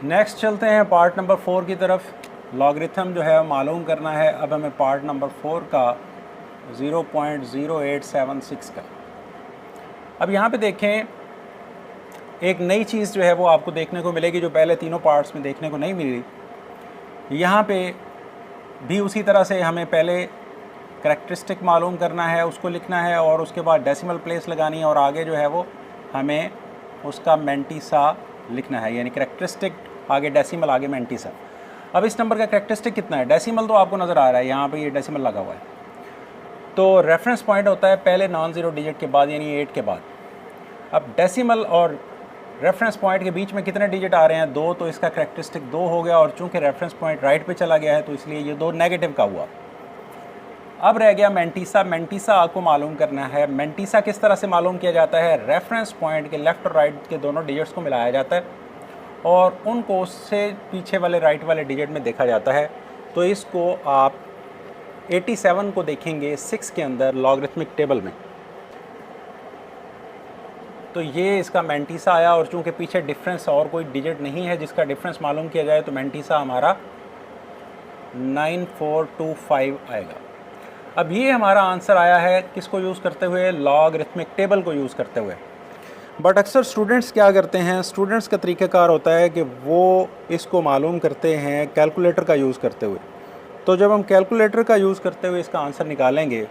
Next चलते हैं part number 4 की तरफ। लॉगरिथम जो है मालूम करना है। अब हमें पार्ट नंबर 4 का 0.0876 का। अब यहाँ पे देखें, एक नई चीज़ जो है वो आपको देखने को मिलेगी जो पहले तीनों पार्ट्स में देखने को नहीं मिली। यहाँ पे भी उसी तरह से हमें पहले करैक्टरिस्टिक मालूम करना है, उसको लिखना है और उसके बाद डेसिमल प्लेस लगानी है और आगे जो है वो हमें उसका मैंटीसा लिखना है, यानी करैक्टरिस्टिक आगे डेसिमल आगे मैंटीसा। अब इस नंबर का करैक्टरिस्टिक कितना है? डेसिमल तो आपको नज़र आ रहा है, यहाँ पे ये डेसिमल लगा हुआ है। तो रेफरेंस पॉइंट होता है पहले नॉन ज़ीरो डिजिट के बाद, यानी 8 के बाद। अब डेसिमल और रेफरेंस पॉइंट के बीच में कितने डिजिट आ रहे हैं? 2, तो इसका करैक्टरिस्टिक 2 हो गया। और चूंकि रेफरेंस पॉइंट राइट पे चला गया है तो इसलिए ये 2 नेगेटिव का हुआ। अब रह गया मैंटीसा। मैंटीसा आपको मालूम करना है। मैंटीसा किस तरह से मालूम किया जाता है? रेफरेंस पॉइंट के लेफ़्ट और राइट के दोनों डिजिट्स को मिलाया जाता है और उनको उससे पीछे वाले राइट वाले डिजिट में देखा जाता है। तो इसको आप 87 को देखेंगे 6 के अंदर लॉगरिथमिक टेबल में, तो ये इसका मैंटीसा आया। और चूंकि पीछे डिफरेंस और कोई डिजिट नहीं है जिसका डिफरेंस मालूम किया जाए, तो मैंटीसा हमारा 9425 आएगा। अब ये हमारा आंसर आया है किसको यूज़ करते हुए? लॉगरिथमिक टेबल को यूज़ करते हुए। बट अक्सर स्टूडेंट्स क्या करते हैं, स्टूडेंट्स का तरीक़ाकार होता है कि वो इसको मालूम करते हैं कैलकुलेटर का यूज़ करते हुए। तो जब हम कैलकुलेटर का यूज़ करते हुए इसका आंसर निकालेंगे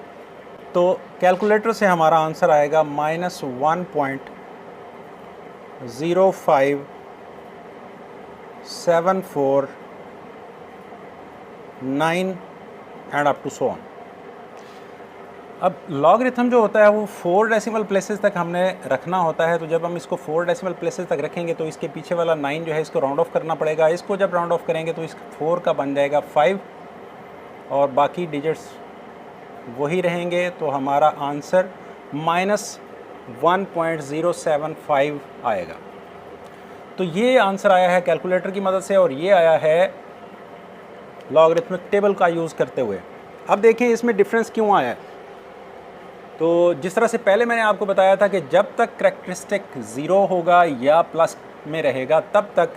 तो कैलकुलेटर से हमारा आंसर आएगा -1.05749 and up to so on. अब लॉगरिथम जो होता है वो 4 डेसिमल प्लेसेस तक हमने रखना होता है। तो जब हम इसको 4 डेसिमल प्लेसेस तक रखेंगे तो इसके पीछे वाला 9 जो है इसको राउंड ऑफ करना पड़ेगा। इसको जब राउंड ऑफ करेंगे तो इस 4 का बन जाएगा 5 और बाकी डिजिट्स वही रहेंगे। तो हमारा आंसर -1.075 आएगा। तो ये आंसर आया है कैलकुलेटर की मदद से और ये आया है लॉगरिथमिक टेबल का यूज़ करते हुए। अब देखें इसमें डिफरेंस क्यों आया है। तो जिस तरह से पहले मैंने आपको बताया था कि जब तक करैक्टरिस्टिक 0 होगा या प्लस में रहेगा तब तक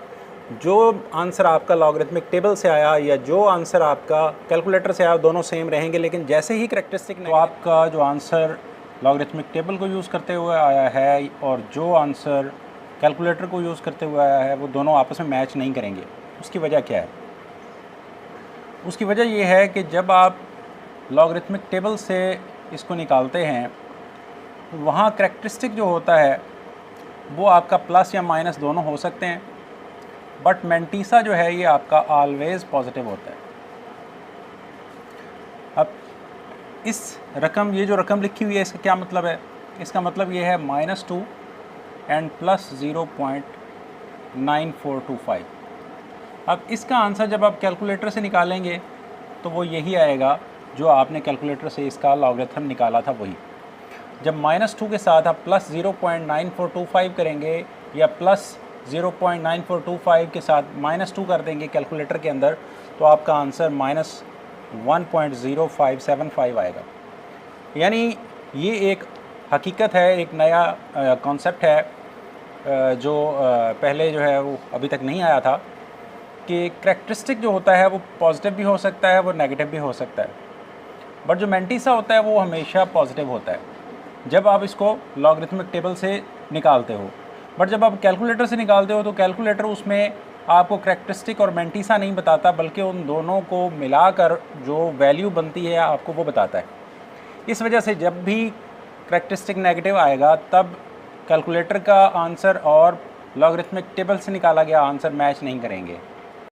जो आंसर आपका लॉगरिथमिक टेबल से आया या जो आंसर आपका कैलकुलेटर से आया दोनों सेम रहेंगे। लेकिन जैसे ही करैक्टरिस्टिक तो आपका जो आंसर लॉगरिथमिक टेबल को यूज़ करते हुए आया है और जो आंसर कैलकुलेटर को यूज़ करते हुए आया है वो दोनों आपस में मैच नहीं करेंगे। उसकी वजह क्या है? उसकी वजह ये है कि जब आप लॉगरिथमिक टेबल से इसको निकालते हैं तो वहाँ करैक्टरिस्टिक जो होता है वो आपका प्लस या माइनस दोनों हो सकते हैं, बट मैंटीसा जो है ये आपका ऑलवेज़ पॉजिटिव होता है। अब इस रकम, ये जो रकम लिखी हुई है इसका क्या मतलब है? इसका मतलब ये है -2 एंड प्लस 0.9425। अब इसका आंसर जब आप कैलकुलेटर से निकालेंगे तो वो यही आएगा जो आपने कैलकुलेटर से इसका लॉगरिथम निकाला था वही। जब -2 के साथ आप प्लस 0.9425 करेंगे या प्लस 0.9425 के साथ -2 कर देंगे कैलकुलेटर के अंदर, तो आपका आंसर -1.0575 आएगा। यानी ये एक हकीकत है, एक नया कॉन्सेप्ट है जो पहले जो है वो अभी तक नहीं आया था कि करैक्टरिस्टिक जो होता है वो पॉजिटिव भी हो सकता है, वो नेगेटिव भी हो सकता है, बट जो मैंटीसा होता है वो हमेशा पॉजिटिव होता है जब आप इसको लॉगरिथमिक टेबल से निकालते हो। बट जब आप कैलकुलेटर से निकालते हो तो कैलकुलेटर उसमें आपको करैक्टरिस्टिक और मैंटीसा नहीं बताता, बल्कि उन दोनों को मिलाकर जो वैल्यू बनती है आपको वो बताता है। इस वजह से जब भी करैक्टरिस्टिक नेगेटिव आएगा तब कैलकुलेटर का आंसर और लॉगरिथमिक टेबल से निकाला गया आंसर मैच नहीं करेंगे।